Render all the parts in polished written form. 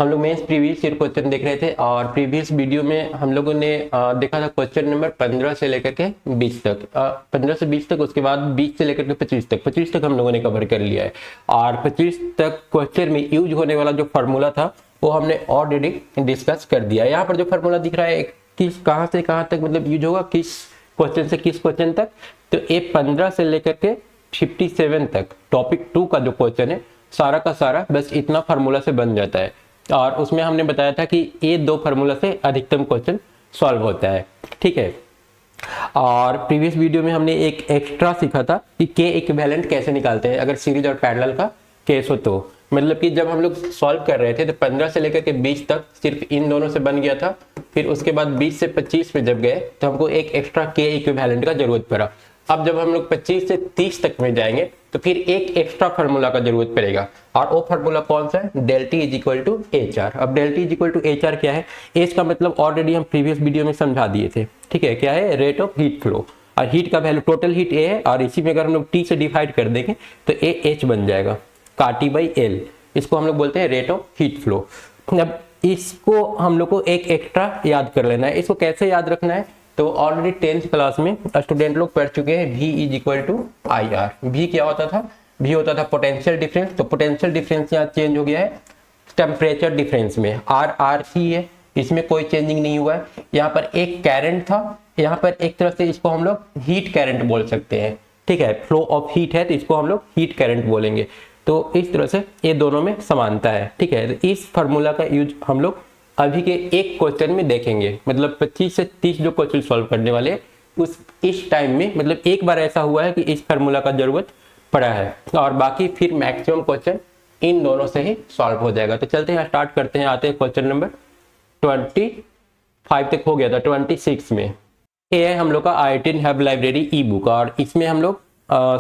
हम लोग mains previous year question देख रहे थे और प्रीवियस वीडियो में हम लोगों ने देखा था क्वेश्चन नंबर 15 से लेकर के 20 तक, 15 से 20 तक, उसके बाद 20 से लेकर के 25 तक हम लोगों ने कवर कर लिया है। और 25 तक क्वेश्चन में यूज होने वाला जो फार्मूला था वो हमने ऑलरेडी डिस्कस कर दिया। यहाँ पर जो फार्मूला दिख रहा है किस कहाँ से कहाँ तक मतलब यूज होगा, किस क्वेश्चन से किस क्वेश्चन तक, तो ये 15 से लेकर के 57 तक टॉपिक 2 का जो क्वेश्चन है सारा का सारा बस इतना फार्मूला से बन जाता है। और उसमें हमने बताया था कि ये 2 फार्मूला से अधिकतम क्वेश्चन सॉल्व होता है, ठीक है। और प्रीवियस वीडियो में हमने एक एक्स्ट्रा सीखा था कि के इक्विवेलेंट कैसे निकालते हैं अगर सीरीज और पैरेलल का केस हो तो। मतलब कि जब हम लोग सॉल्व कर रहे थे तो 15 से लेकर के 20 तक सिर्फ इन दोनों से बन गया था, फिर उसके बाद 20 से 25 पे जब गए तो हमको एक एक्स्ट्रा के इक्विवेलेंट का जरूरत पड़ा। अब जब हम लोग 25 से 30 तक में जाएंगे तो फिर एक एक्स्ट्रा फार्मूला का जरूरत पड़ेगा, और वो फार्मूला कौन सा है, del T is equal to H R. अब del T is equal to H R क्या है, एच का मतलब ऑलरेडी हम प्रीवियस वीडियो में समझा दिए थे, ठीक है। क्या है, रेट ऑफ हीट फ्लो, और हीट का वैल्यू टोटल हीट ए है, और इसी में अगर हम लोग टी से डिवाइड कर देंगे तो ए एच बन जाएगा, का टी बाई एल, इसको हम लोग बोलते हैं रेट ऑफ हीट फ्लो। अब इसको हम लोग को एक एक्स्ट्रा याद कर लेना है। इसको कैसे याद रखना है, तो ऑलरेडी 10th क्लास में स्टूडेंट लोग पढ़ चुके हैं V is equal to I R. V क्या होता था, V होता था पोटेंशियल डिफरेंस, तो पोटेंशियल डिफरेंस यहाँ चेंज हो गया है टेम्परेचर डिफरेंस में, आर आर ही है, इसमें कोई चेंजिंग नहीं हुआ है। यहाँ पर एक करंट था, यहाँ पर एक तरह से इसको हम लोग हीट करंट बोल सकते हैं, ठीक है। फ्लो ऑफ हीट है तो इसको हम लोग हीट करंट बोलेंगे। तो इस तरह से ये दोनों में समानता है, ठीक है। तो इस फार्मूला का यूज हम लोग अभी के एक क्वेश्चन में देखेंगे, मतलब 25 से 30 जो क्वेश्चन सॉल्व करने वाले उस इस टाइम में मतलब एक बार ऐसा हुआ है कि इस फार्मूला का जरूरत पड़ा है, और बाकी फिर मैक्सिमम क्वेश्चन इन दोनों से ही सॉल्व हो जाएगा। तो चलते हैं, स्टार्ट करते हैं, आते हैं क्वेश्चन नंबर 25 तक हो गया था, 26 में ये है हम लोग का IIT हब लाइब्रेरी ई बुक, और इसमें हम लोग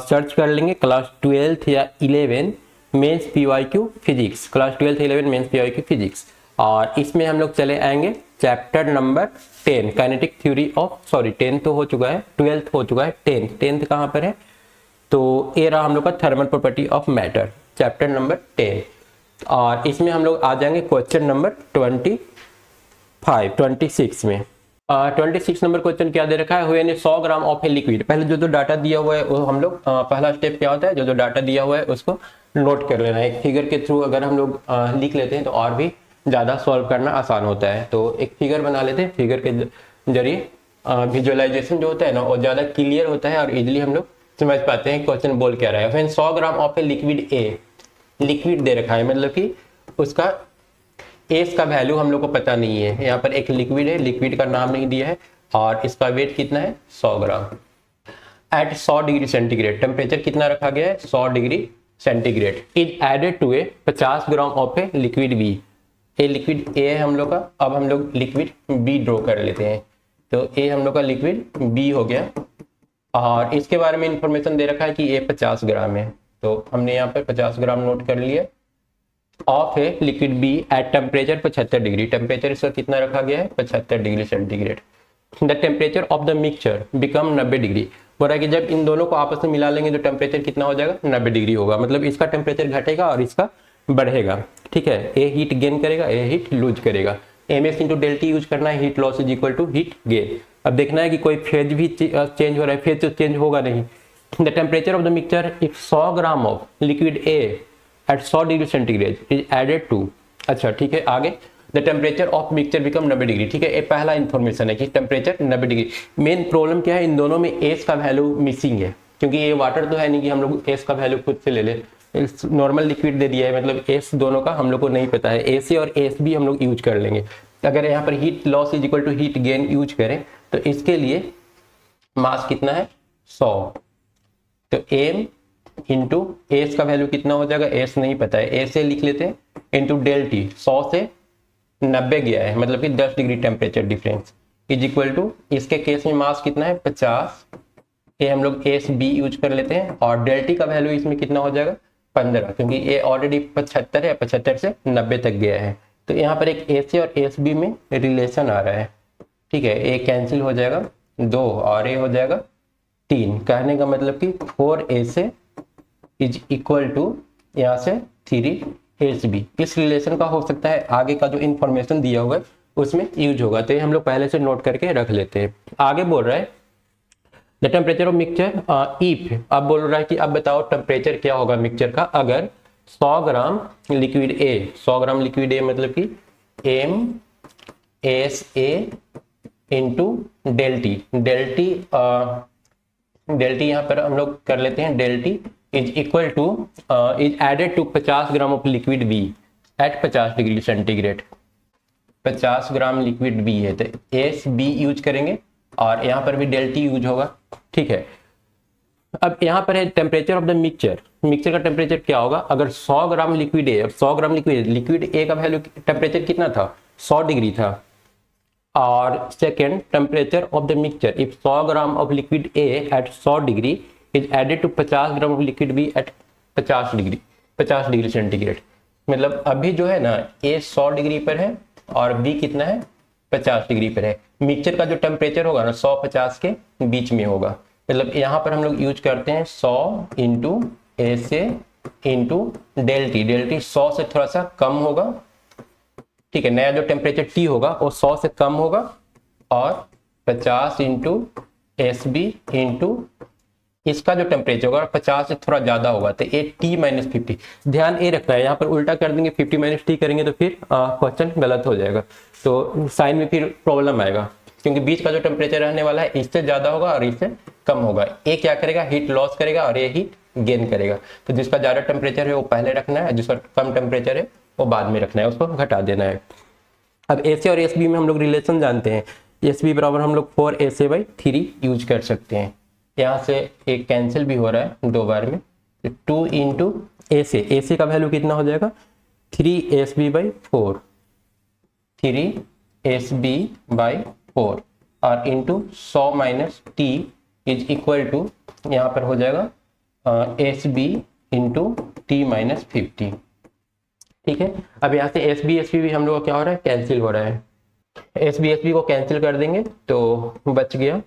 सर्च कर लेंगे क्लास 12 या 11 mains PYQ physics, class 12 11 mains PYQ physics. और इसमें हम लोग चले आएंगे chapter number 10 kinetic theory of, sorry 10 तो हो चुका है, 12th हो चुका है, 10th कहाँ पर है, तो ये रहा हम लोग का thermal property of matter, chapter number 10। और इसमें हम लोग आ जाएंगे क्वेश्चन नंबर 26 में। 26 नंबर क्वेश्चन क्या दे रखा है, when 100 gram of a liquid, पहले जो डाटा दिया हुआ है वो हम लोग पहला स्टेप क्या होता है, जो डाटा दिया हुआ है उसको नोट कर लेना है। एक फिगर के थ्रू अगर हम लोग लिख लेते हैं तो और भी ज़्यादा सॉल्व करना आसान होता है। तो एक फिगर बना लेते हैं, फिगर के जरिए विजुअलाइजेशन जो होता है ना वो ज़्यादा क्लियर होता है और इजीली हम लोग समझ पाते हैं क्वेश्चन बोल क्या रहा है। When 100 gram of a liquid a, liquid दे रखा है मतलब कि उसका एस का वैल्यू हम लोग को पता नहीं है। यहाँ पर एक लिक्विड है, लिक्विड का नाम नहीं दिया है, और इसका वेट कितना है 100 gram. At 100 degree centigrade temperature कितना रखा गया है 100 degree centigrade, is added to a 50 gram of a liquid B. A liquid A है हम लोग का, अब हम लोग लिक्विड बी ड्रॉ कर लेते हैं। तो ए हम लोग का लिक्विड बी हो गया, और इसके बारे में इंफॉर्मेशन दे रखा है कि ए 50 ग्राम है, तो हमने यहाँ पर 50 ग्राम नोट कर लिया। ऑफ है liquid B at temperature 75 degree, temperature इसका कितना रखा गया है 75 degree centigrade. The temperature of the mixture become 90 degree, बोल रहा है कि जब इन दोनों को आपस में मिला लेंगे तो टेम्परेचर कितना हो जाएगा 90 डिग्री होगा, मतलब इसका टेम्परेचर घटेगा और इसका बढ़ेगा, ठीक है। ए हीट गेन करेगा, ए हीट लूज करेगा, एमएस इंटू डेल्टी यूज करना है, heat loss is equal to heat gain. अब देखना है कि कोई फेज भी चेंज हो रहा है, फेज तो चेंज होगा नहीं। The temperature of the mixture if 100 gram of liquid A at 100 degree centigrade is added to, अच्छा ठीक है आगे, the temperature of mixture become 90 degree, ठीक है। ये पहला इंफॉर्मेशन है कि टेम्परेचर 90 डिग्री। मेन प्रॉब्लम क्या है, इन दोनों में एस का वैल्यू मिसिंग है, क्योंकि ये वाटर तो है नहीं कि हम लोग एस का वैल्यू खुद से ले ले, नॉर्मल लिक्विड दे दिया है, मतलब एस दोनों का हम लोग को नहीं पता है। एस और एस भी हम लोग यूज कर लेंगे। अगर यहाँ पर heat loss is equal to heat gain use करें तो इसके लिए मास कितना है 100, तो एम इंटू एस का वैल्यू कितना हो जाएगा, एस नहीं पता है, एस से लिख लेते हैं, इंटू डेल टी, 100 से 90 गया है मतलब कि 10 degree temperature difference, is equal to, इसके केस में मास कितना है 50, ये हम लोग एस बी यूज कर लेते हैं, और डेल टी का वैल्यू इसमें कितना हो जाएगा 15, क्योंकि ये ऑलरेडी 75 है, 75 से 90 तक गया है। तो यहाँ पर एक एस और एस बी में रिलेशन आ रहा है, ठीक है। ए कैंसिल हो जाएगा 2 और ए हो जाएगा 3, कहने का मतलब कि 4 ए से इज इक्वल टू यहाँ से 3 एस बी, इस रिलेशन का हो सकता है आगे का जो इन्फॉर्मेशन दिया हुआ है उसमें यूज होगा, तो ये हम लोग पहले से नोट करके रख लेते हैं। आगे बोल रहा है the temperature of mixture if, अब बोल रहा है कि अब बताओ टेम्परेचर क्या होगा मिक्सचर का अगर 100 ग्राम liquid A, 100 gram liquid A मतलब कि M S A into del T, del T यहाँ पर हम लोग कर लेते हैं, del T is equal to is added to 50 gram of liquid B at 50 degree centigrade. 50 gram liquid B है तो एस बी यूज करेंगे और यहाँ पर भी डेल टी यूज होगा, ठीक है। अब यहाँ पर है temperature of the mixture, mixture का टेम्परेचर क्या होगा अगर 100 ग्राम liquid A, 100 gram liquid A का वैल्यू टेम्परेचर कितना था 100 डिग्री था, और second temperature of the mixture if 100 gram of liquid A at 100 degree is added to 50 gram of liquid B at 50 degree centigrade. मतलब अभी जो है ना ए 100 डिग्री पर है और बी कितना है 50 डिग्री पर है, मिक्सचर का जो टेम्परेचर होगा ना 100-50 के बीच में होगा। मतलब यहाँ पर हम लोग यूज करते हैं 100 इंटू ए से इंटू डेल टी 100 से थोड़ा सा कम होगा, ठीक है। नया जो टेम्परेचर टी होगा वो 100 से कम होगा और 50 इंटू एस बी इंटू इसका जो टेम्परेचर होगा 50 से थोड़ा ज्यादा होगा तो ए टी माइनस 50। ध्यान ये रखना है, यहाँ पर उल्टा कर देंगे 50 माइनस टी करेंगे तो फिर क्वेश्चन गलत हो जाएगा, तो साइन में फिर प्रॉब्लम आएगा, क्योंकि बीच का जो टेम्परेचर रहने वाला है इससे ज्यादा होगा और इससे कम होगा। ए क्या करेगा हीट लॉस करेगा और ये हीट गेन करेगा, तो जिसका ज्यादा टेम्परेचर है वो पहले रखना है, जिसका कम टेम्परेचर है वो बाद में रखना है, उसको घटा देना है। अब ए से और एस बी में हम लोग रिलेशन जानते हैं, एस बी बराबर हम लोग 4a/3 यूज कर सकते हैं। यहाँ से एक कैंसिल भी हो रहा है 2 बार में, 2 इंटू ए से का वैल्यू कितना हो जाएगा 3sb/4, 3sb/4 और into 100 minus T is equal to यहाँ पर हो जाएगा S B into T minus 50, ठीक है। अब यहाँ से एस बी भी हम लोग का क्या हो रहा है कैंसिल हो रहा है, एस बी को कैंसिल कर देंगे तो बच गया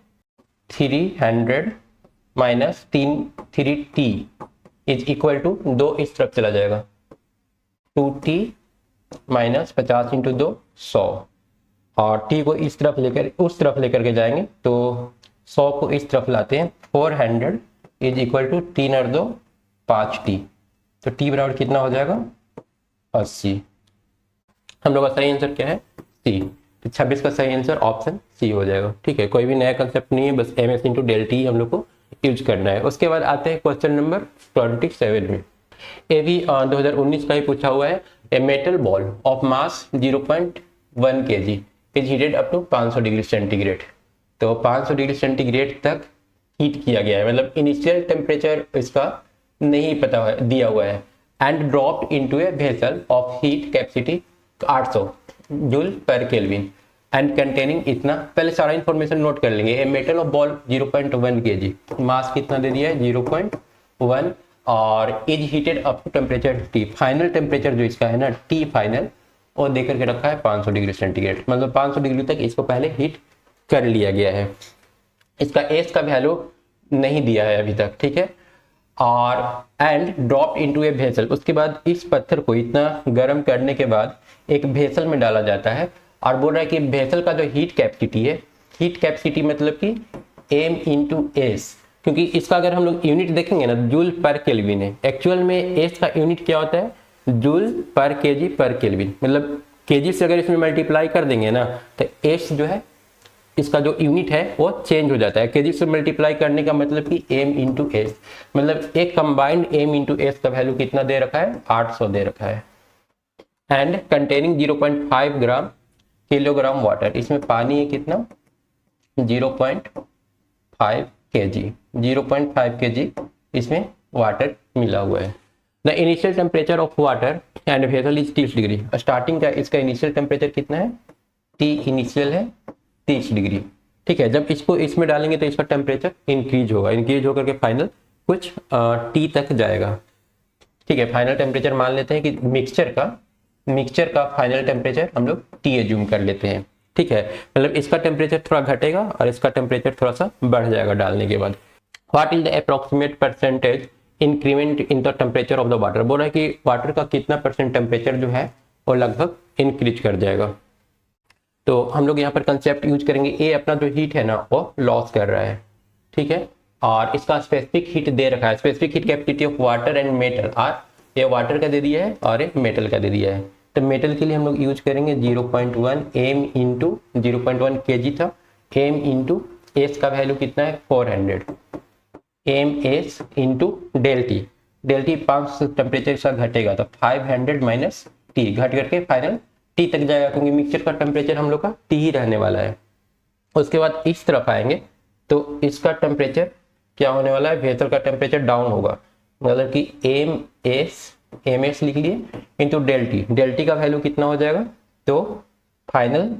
300 minus 3t is equal to 2 इस तरफ चला जाएगा 2t माइनस 50 इंटू 2 100 और t को इस तरफ लेकर उस तरफ लेकर के जाएंगे तो 100 को इस तरफ लाते हैं 400 इज इक्वल टू 3 और 2 5t, तो t बराबर कितना हो जाएगा 80। हम लोग का सही आंसर क्या है सी, तो 26 का सही आंसर ऑप्शन सी हो जाएगा, ठीक है। कोई भी नया कंसेप्ट नहीं है, बस M S into del T हम लोग को यूज करना है। उसके बाद आते हैं क्वेश्चन नंबर 27 में, ये भी 2019 का ही पूछा हुआ है। A metal ball of mass 0.1 kg is heated up to 500 degree centigrade, तो 500 डिग्री सेंटीग्रेड तक हीट किया गया है, मतलब इनिशियल टेम्परेचर इसका नहीं पता है दिया हुआ है, and dropped into a vessel of heat capacity 800 joule per kelvin and containing इतना, पहले सारा इंफॉर्मेशन नोट कर लेंगे। A metal of ball 0.1 kg, mass कितना दे दिया है 0.1 और is heated up to temperature T, final temperature जो इसका है ना टी फाइनल वो देकर के रखा है 500 डिग्री सेंटीग्रेड, मतलब 500 डिग्री तक इसको पहले हीट कर लिया गया है। इसका एस का वैल्यू नहीं दिया है अभी तक, ठीक है। और and drop into a vessel, उसके बाद इस पत्थर को इतना गर्म करने के बाद एक वेसल में डाला जाता है और बोल रहा है कि वेसल का जो हीट कैपेसिटी है, हीट कैपेसिटी मतलब कि m इंटू एस, क्योंकि इसका अगर हम लोग यूनिट देखेंगे ना जूल पर केल्विन है, एक्चुअल में एस का यूनिट क्या होता है जूल पर केजी पर केल्विन, मतलब केजी से अगर इसमें मल्टीप्लाई कर देंगे ना तो एस जो है इसका जो यूनिट है वो चेंज हो जाता है। केजी से मल्टीप्लाई करने का मतलब कि m इंटू एस, मतलब एक कंबाइंड m इंटू एस का वैल्यू कितना दे रखा है 800 दे रखा है, and containing 0.5 gram kilogram water, इसमें पानी है कितना 0.5 kg, 0.5 kg इसमें वाटर मिला हुआ है। The initial temperature of water and vessel is 30 degree, starting का इसका इनिशियल टेम्परेचर कितना है T इनिशियल है 30 डिग्री, ठीक है। जब इसको इसमें डालेंगे तो इसका टेम्परेचर इंक्रीज होगा, इंक्रीज होकर के फाइनल कुछ T तक जाएगा, ठीक है। फाइनल टेम्परेचर मान लेते हैं कि मिक्सचर का फाइनल टेम्परेचर हम लोग T एज्यूम कर लेते हैं, ठीक है। मतलब इसका टेम्परेचर थोड़ा घटेगा और इसका टेम्परेचर थोड़ा सा बढ़ जाएगा डालने के बाद। What is the approximate percentage increment in the temperature of the water, बोल रहा है कि वाटर का कितना % टेम्परेचर जो है वो लगभग इंक्रीज कर जाएगा। तो हम लोग यहाँ पर कंसेप्ट यूज करेंगे, ए अपना जो हीट है ना वो लॉस कर रहा है, ठीक है, और इसका स्पेसिफिक हीट दे रखा है, specific heat capacity of water and metal, और ये वाटर का दे दिया है और ये मेटल का दे दिया है। तो मेटल के लिए हम लोग यूज करेंगे 0.1 एम इंटू 0.1 kg था, एम इंटू एस का वैल्यू कितना है 400, M S into del T 500 temperature से घटेगा तो 500 माइनस टी, घट करके फाइनल टी तक जाएगा, क्योंकि मिक्सचर का टेम्परेचर हम लोग का टी ही रहने वाला है। उसके बाद इस तरफ आएंगे तो इसका टेम्परेचर क्या होने वाला है, वेसल का टेम्परेचर डाउन होगा, मतलब कि एम एस लिख लिए इंटू डेल टी का वैल्यू कितना हो जाएगा, तो फाइनल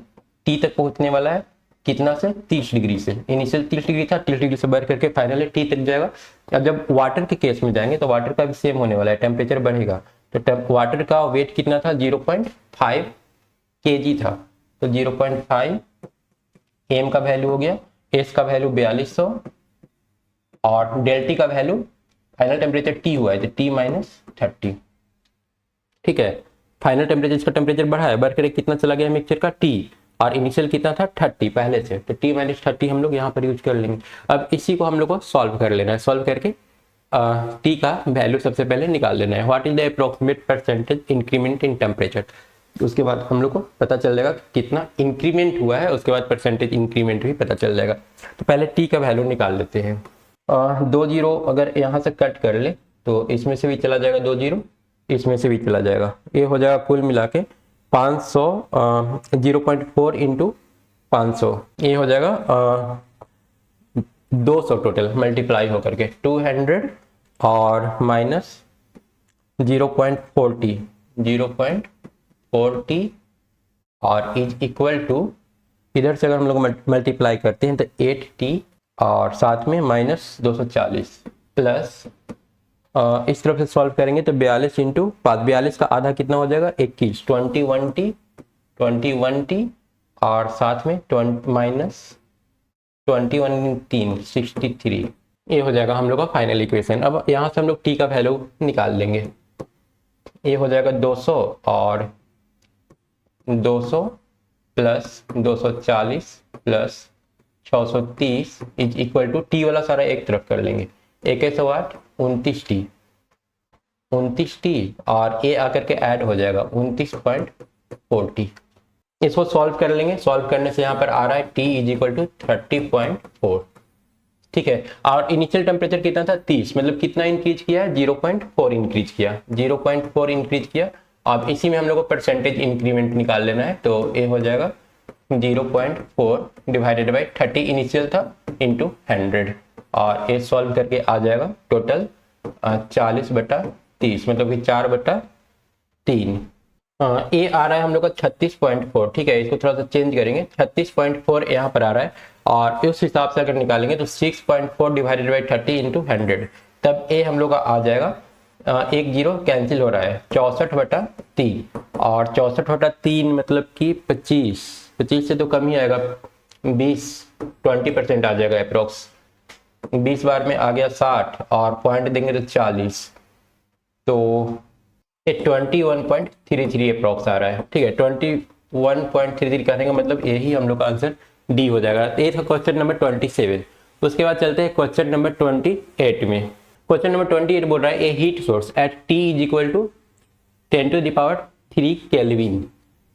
टी तक पहुंचने वाला है कितना से 30 डिग्री से, इनिशियल 30 डिग्री था, 30 डिग्री से बढ़ करके फाइनली टी तक जाएगा। अब जब वाटर के केस में जाएंगे तो वाटर का भी सेम होने वाला है, टेम्परेचर बढ़ेगा, तो वाटर का वेट कितना था 0.5 kg था, तो 0.5 एम का वैल्यू हो गया, एस का वैल्यू 4200 और डेल टी का वैल्यू फाइनल टेम्परेचर टी हुआ है तो टी माइनस 30, ठीक है। फाइनल टेम्परेचर, इसका टेम्परेचर बढ़ा है, बढ़ कर कितना चला गया मिक्सचर का टी, और इनिशियल कितना था 30 पहले से, तो टी माइनस 30 हम लोग यहाँ पर यूज कर लेंगे। अब इसी को हम लोग को सॉल्व कर लेना है, सॉल्व करके टी का वैल्यू सबसे पहले निकाल लेना है, what is the approximate percentage increment in temperature, उसके बाद हम लोग को पता चल जाएगा कितना इंक्रीमेंट हुआ है, उसके बाद परसेंटेज इंक्रीमेंट भी पता चल जाएगा। तो पहले टी का वैल्यू निकाल लेते हैं। 2 जीरो अगर यहाँ से कट कर ले तो इसमें से भी चला जाएगा 2 जीरो, इसमें से भी चला जाएगा, ये हो जाएगा कुल मिला के 500, 0.4 इंटू 500, ये हो जाएगा 200 टोटल मल्टीप्लाई होकर के 200 और माइनस 0.40 और इज इक्वल टू, इधर से अगर हम लोग मल्टीप्लाई करते हैं तो 8t और साथ में माइनस 240 प्लस इस तरफ से सॉल्व करेंगे तो 42 इंटू 5, का आधा कितना हो जाएगा 21, 21t और साथ में माइनस 21 3 63, ये हो जाएगा हम लोग का फाइनल इक्वेशन। अब यहाँ से हम लोग t का वैल्यू निकाल लेंगे, ये हो जाएगा 200 और 200 plus 240 plus 630 is equal to T वाला सारा एक तरफ कर लेंगे, 1 29t और ए आकर के ऐड हो जाएगा 29.40, इसको सॉल्व कर लेंगे, सॉल्व करने से यहाँ पर आ रहा है t इज इक्वल टू 30.4, ठीक है। और इनिशियल टेम्परेचर कितना था 30, मतलब कितना इंक्रीज किया है 0.4 इंक्रीज किया, 0.4 इंक्रीज किया। अब इसी में हम लोग को परसेंटेज इंक्रीमेंट निकाल लेना है, तो ये हो जाएगा 0.4 डिवाइडेड बाई 30 इनिशियल था इंटू 100 और ये सॉल्व करके आ जाएगा टोटल 40/30, मतलब कि 4/3। ए आ रहा है हम लोग का 36.4, ठीक है, इसको थोड़ा सा चेंज करेंगे, 36.4 यहाँ पर आ रहा है और उस हिसाब से अगर निकालेंगे तो 6.4 डिवाइडेड बाई 30 इंटू 100, तब ए हम लोग का आ जाएगा, एक जीरो कैंसिल हो रहा है 64/3 और 64/3 मतलब कि 25 से तो कम ही आएगा, 20% आ जाएगा अप्रोक्स, 20 बार में आ गया 60 और पॉइंट देंगे तो 40, तो 21.33 अप्रोक्स आ रहा है, ठीक है। 21.33 कहने का मतलब यही हम लोग का आंसर डी हो जाएगा। ये था क्वेश्चन नंबर 27। उसके बाद चलते हैं क्वेश्चन नंबर 28 में। क्वेश्चन नंबर 28 बोल रहा है a heat source at T is equal to 10⁻³ kelvin,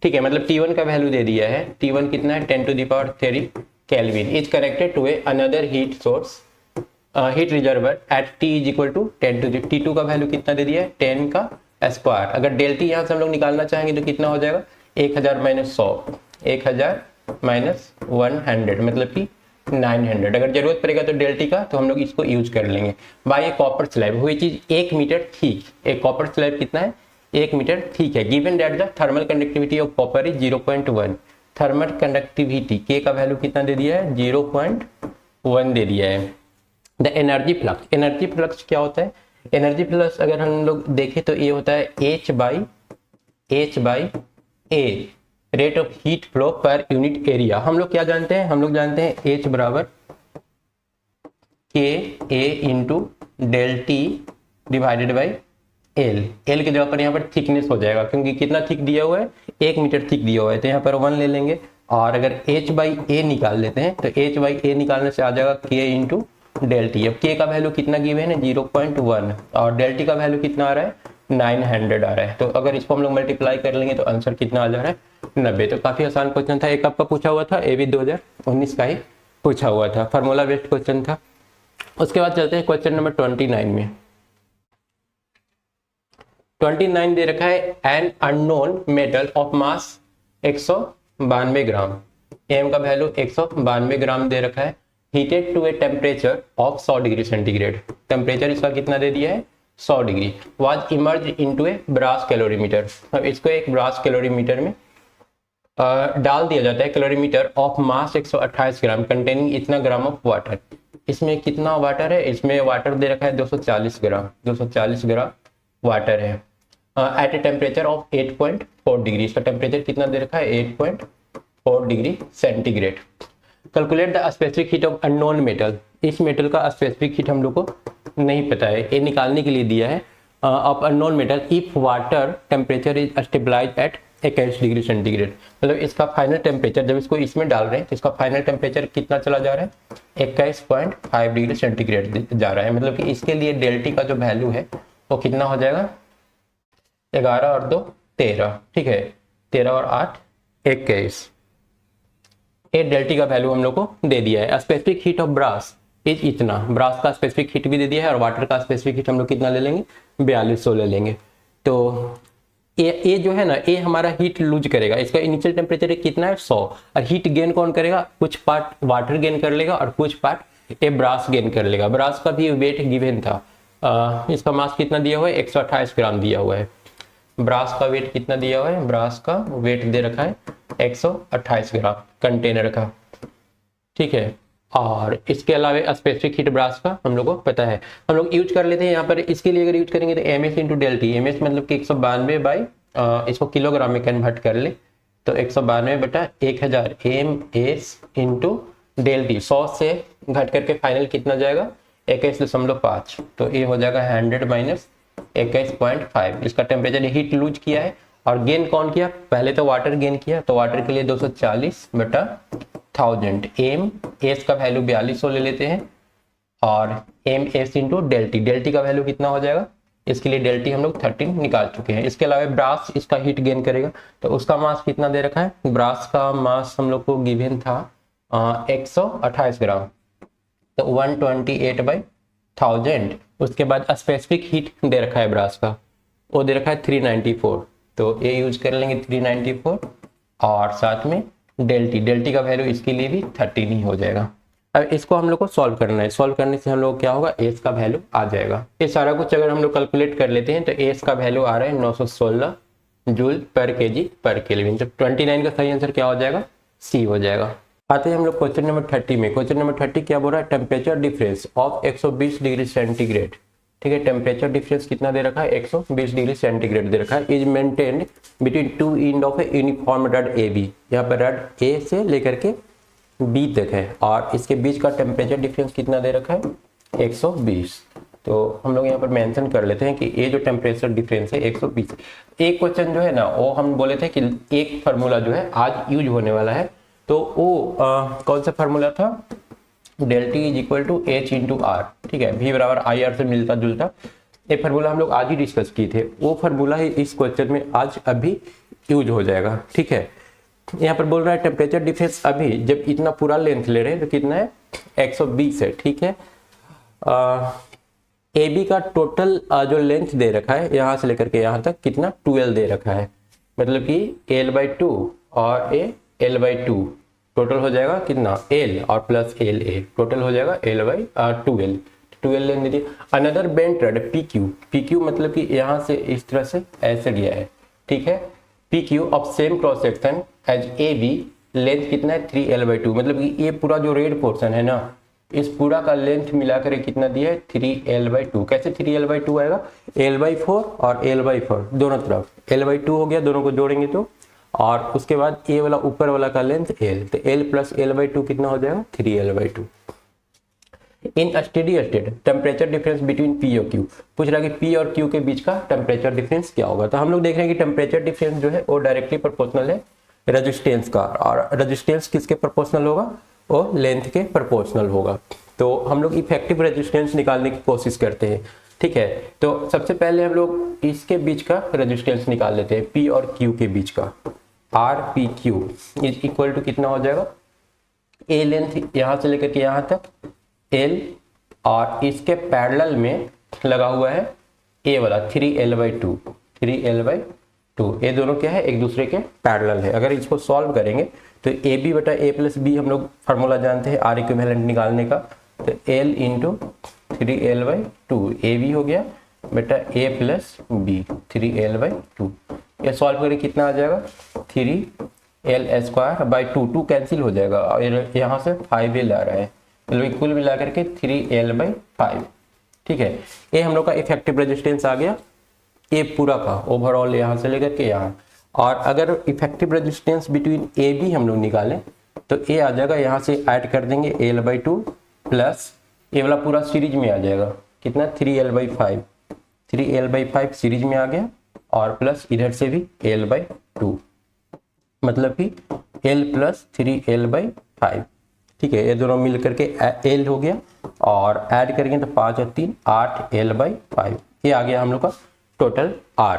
ठीक है, मतलब T1 का वैल्यू दे दिया है, T1 कितना है 10⁻³ kelvin is connected to another heat source heat reservoir at T is equal to 10 T2 का वैल्यू कितना दे दिया है 10 का स्क्वायर। अगर डेल टी यहाँ से हम लोग निकालना चाहेंगे तो कितना हो जाएगा 1000 माइनस 100, 1000 माइनस 100 मतलब कि 900। अगर जरूरत पड़ेगा तो डेल टी का तो हम लोग इसको यूज कर लेंगे। बाय ए कॉपर स्लैब हुई चीज 1 मीटर थिक, एक कॉपर स्लैब कितना है 1 मीटर थिक है। Given that the thermal conductivity of copper is 0.1, thermal conductivity के का वैल्यू कितना दे दिया है 0.1 दे दिया है। द एनर्जी फ्लक्स क्या होता है, एनर्जी फ्लक्स अगर हम लोग देखें तो ये होता है H by A, rate of heat flow per unit area. हम लोग क्या जानते हैं, हम लोग जानते हैं H बराबर के A into del T divided by L. L की जगह पर यहाँ पर थिकनेस हो जाएगा, क्योंकि कितना थिक दिया हुआ है, 1 मीटर थिक दिया हुआ है, तो यहाँ पर 1 ले लेंगे। और अगर h बाई ए निकाल लेते हैं तो h बाई ए निकालने से आ जाएगा k इंटू डेल टी। अब k का वैल्यू कितना गिवन है 0.1 और डेल टी का वैल्यू कितना आ रहा है 900 आ रहा है। तो अगर इसको हम लोग मल्टीप्लाई कर लेंगे तो आंसर कितना आ जा रहा है 90। तो काफी आसान क्वेश्चन था, एक आपका पूछा हुआ था, ये भी 2019 का ही पूछा हुआ था, फार्मूला बेस्ड क्वेश्चन था। उसके बाद चलते हैं क्वेश्चन नंबर 29 में। 29 दे रखा है an unknown metal of mass 192 gram, M का वैल्यू 192 ग्राम दे रखा है, heated to a temperature of 100 degree centigrade. Temperature इसका कितना दे दिया है 100 degree. Was immerse into a brass calorimeter. अब इसको एक ब्रास कैलोरीमीटर में डाल दिया जाता है, calorimeter of mass 128 gram containing इतना ग्राम ऑफ वाटर। इसमें कितना वाटर है, इसमें वाटर दे रखा है 240 ग्राम, 240 ग्राम वाटर है at a temperature of 8.4 degree. इसका टेम्परेचर कितना दे रखा है 8.4 degree centigrade. Calculate the specific heat of unknown metal. इस मेटल का स्पेसिफिक हीट हम लोग को नहीं पता है, ये निकालने के लिए दिया है of unknown metal if water temperature is stabilize at 21 degree centigrade. मतलब इसका फाइनल टेम्परेचर जब इसको इसमें डाल रहे हैं तो इसका फाइनल टेम्परेचर कितना चला जा रहा है 21.5 डिग्री सेंटीग्रेड जा रहा है। मतलब कि इसके लिए डेल्टी का जो वैल्यू है वो कितना हो जाएगा 11 और 2 13, ठीक है, 13 और 8 21। ए डेल्टी का वैल्यू हम लोग को दे दिया है। Specific heat of brass is इतना, ब्रास का स्पेसिफिक हीट भी दे दिया है और वाटर का स्पेसिफिक हीट हम लोग कितना ले लेंगे 4200 ले लेंगे। तो ए जो है ना, ए हमारा हीट लूज करेगा, इसका इनिशियल टेम्परेचर कितना है 100 और हीट गेन कौन करेगा, कुछ पार्ट वाटर गेन कर लेगा और कुछ पार्ट ए ब्रास गेन कर लेगा। ब्रास का भी वेट गिवन था, इसका मास कितना दिया हुआ है 128 ग्राम दिया हुआ है। ब्रास का वेट कितना दिया हुआ है, ब्रास का वेट दे रखा है 128 ग्राम कंटेनर का, ठीक है। और इसके अलावा स्पेसिफिक हीट ब्रास का हम लोग को पता है, हम लोग यूज कर लेते हैं यहाँ पर। इसके लिए अगर यूज करेंगे तो M S into del T, M S मतलब कि 192 बाई इसको किलोग्राम में कन्वर्ट कर ले तो 192 बटा 1000 M S into del T. 100 से घट करके फाइनल कितना जाएगा 21.5, तो ये हो जाएगा 100 माइनस 21.5। इसका टेम्परेचर हीट लूज किया है और गेन कौन किया, पहले तो वाटर गेन किया, तो वाटर के लिए 240 बटा 1000 एम एस का वैल्यू 4200 ले लेते हैं और एम एस इंटू डेल्टी, डेल्टी का वैल्यू कितना हो जाएगा, इसके लिए डेल्टी हम लोग 13 निकाल चुके हैं। इसके अलावा ब्रास इसका हीट गेन करेगा, तो उसका मास कितना दे रखा है, ब्रास का मास हम लोग को गिवन था 128 ग्राम, तो 128 बाई 1000। उसके बाद स्पेसिफिक हीट दे रखा है ब्रास का, वो दे रखा है 394, तो ये यूज कर लेंगे 394 और साथ में डेल्टी, डेल्टी का वैल्यू इसके लिए भी 13 ही हो जाएगा। अब इसको हम लोग को सॉल्व करना है, सॉल्व करने से हम लोग क्या होगा एस का वैल्यू आ जाएगा। ये सारा कुछ अगर हम लोग कैलकुलेट कर लेते हैं तो एस का वैल्यू आ रहा है 916 जूल पर केजी पर केल्विन। तो 29 का सही आंसर क्या हो जाएगा, सी हो जाएगा। आते हैं हम लोग क्वेश्चन नंबर 30 में। क्वेश्चन नंबर 30 क्या बोल रहा है, temperature difference of 120 degree centigrade, ठीक है। टेम्परेचर डिफरेंस कितना दे रखा है 120 डिग्री सेंटीग्रेड दे रखा है, is maintained between two end of a uniform rod A B. यहाँ पर रड ए से लेकर के बी तक है और इसके बीच का टेम्परेचर डिफरेंस कितना दे रखा है 120। तो हम लोग यहाँ पर मेंशन कर लेते हैं कि ये जो टेम्परेचर डिफरेंस है 120। एक क्वेश्चन जो है ना वो हम बोले थे कि एक फार्मूला जो है आज यूज होने वाला है, तो वो कौन सा फार्मूला था, del T is equal to H into R, ठीक है, वी बराबर आई आर से मिलता जुलता। ये फार्मूला हम लोग आज ही डिस्कस किए थे, वो फार्मूला ही इस क्वेश्चन में आज अभी यूज हो जाएगा, ठीक है। यहाँ पर बोल रहा है टेम्परेचर डिफरेंस अभी जब इतना पूरा लेंथ ले रहे हैं तो कितना है 120 है, ठीक है। ए बी का टोटल जो लेंथ दे रखा है यहाँ से लेकर के यहाँ तक कितना 12 दे रखा है, मतलब कि l/2 और ए l/2 टोटल हो जाएगा कितना l और प्लस एल ए, टोटल हो जाएगा l/12 लेने दीजिए। अनदर बेंट रड PQ मतलब कि यहाँ से इस तरह से ऐसे गया है, ठीक है। PQ of same cross section as AB, length कितना है 3l/2, मतलब कि ये पूरा जो रेड पोर्शन है ना इस पूरा का लेंथ मिलाकर कितना दिया है 3l/2। कैसे 3l/2 आएगा, l/4 और l/4 दोनों तरफ l/2 हो गया, दोनों को जोड़ेंगे तो, और उसके बाद ए वाला ऊपर वाला का लेंथ l, तो l प्लस l/2 कितना हो जाएगा 3l/2। In steady state temperature difference between P और क्यू, पूछ रहा है कि पी और क्यू के बीच का टेम्परेचर डिफरेंस क्या होगा। तो हम लोग देख रहे हैं कि टेम्परेचर डिफरेंस जो है वो डायरेक्टली प्रोपोर्शनल है रेजिस्टेंस का, और रेजिस्टेंस किसके प्रोपोर्शनल होगा, वो लेंथ के प्रोपोर्शनल होगा। तो हम लोग इफेक्टिव रेजिस्टेंस निकालने की कोशिश करते हैं, ठीक है। तो सबसे पहले हम लोग इसके बीच का रेजिस्टेंस निकाल लेते हैं, पी और क्यू के बीच का। R P Q is equal to कितना हो जाएगा, ए लेंथ यहाँ से लेकर के यहाँ तक एल, और इसके पैरेलल में लगा हुआ है ए वाला 3L/2, 3L/2। ये दोनों क्या है, एक दूसरे के पैरेलल है। अगर इसको सॉल्व करेंगे तो ए बी बटा ए प्लस बी हम लोग फार्मूला जानते हैं आर इक्विवेलेंट निकालने का। तो L into 3L/2 A B हो गया बेटा ए प्लस बी 3L/2। ये सॉल्व करके कितना आ जाएगा 3L² 2 कैंसिल हो जाएगा, और यहाँ से 5L आ रहा है, मतलब कुल मिला करके 3L/5, ठीक है। ये हम लोग का इफेक्टिव रेजिस्टेंस आ गया, ये पूरा का ओवरऑल यहाँ से लेकर के यहाँ। और अगर effective resistance between A B हम लोग निकालें तो ये आ जाएगा, यहाँ से ऐड कर देंगे L/2 प्लस ये वाला पूरा सीरीज में आ जाएगा कितना 3L/5, 3L/5 सीरीज में आ गया, और प्लस इधर से भी L/2, मतलब कि L प्लस 3L/5, ठीक है। ये दोनों मिल करके L हो गया, और ऐड करेंगे तो 5 और 3 8L/5। ये आ गया हम लोग का टोटल आर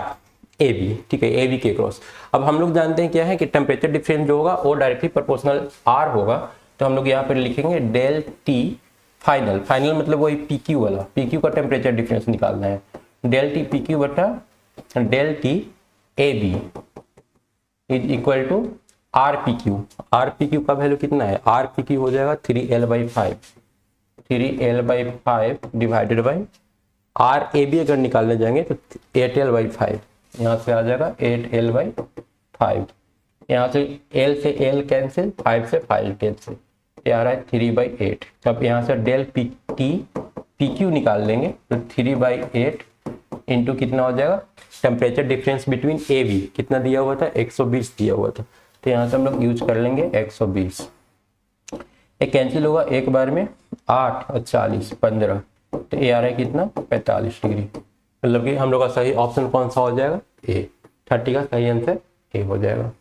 ए बी, ठीक है, ए बी के क्रॉस। अब हम लोग जानते हैं क्या है कि टेम्परेचर डिफरेंस जो होगा वो डायरेक्टली प्रोपोर्शनल आर होगा। तो हम लोग यहाँ पर लिखेंगे डेल टी फाइनल, फाइनल मतलब वही पी क्यू वाला, पी क्यू का टेम्परेचर डिफरेंस निकालना है। डेल टी पी क्यू बटा del T A B is equal to R P Q. R P Q का वैल्यू कितना है, आर पी क्यू हो जाएगा 3L/5, 3L/5 divided by R A B अगर निकालने जाएंगे तो 8L/5, यहाँ से आ जाएगा 8L/5। यहाँ से L से L कैंसिल, 5 से 5 कैंसिल, ये आ रहा है 3/8। अब यहाँ से del P T P Q निकाल लेंगे तो 3/8 इंटू कितना हो जाएगा, temperature difference between A B कितना दिया हुआ था 120 दिया हुआ था, तो यहाँ से हम लोग यूज कर लेंगे 120। एक कैंसिल होगा एक बार में, 8 और 40 15, तो ये आ रहा है कितना 45 डिग्री। मतलब कि हम लोग का सही ऑप्शन कौन सा हो जाएगा, ए। 30 का सही आंसर ए हो जाएगा।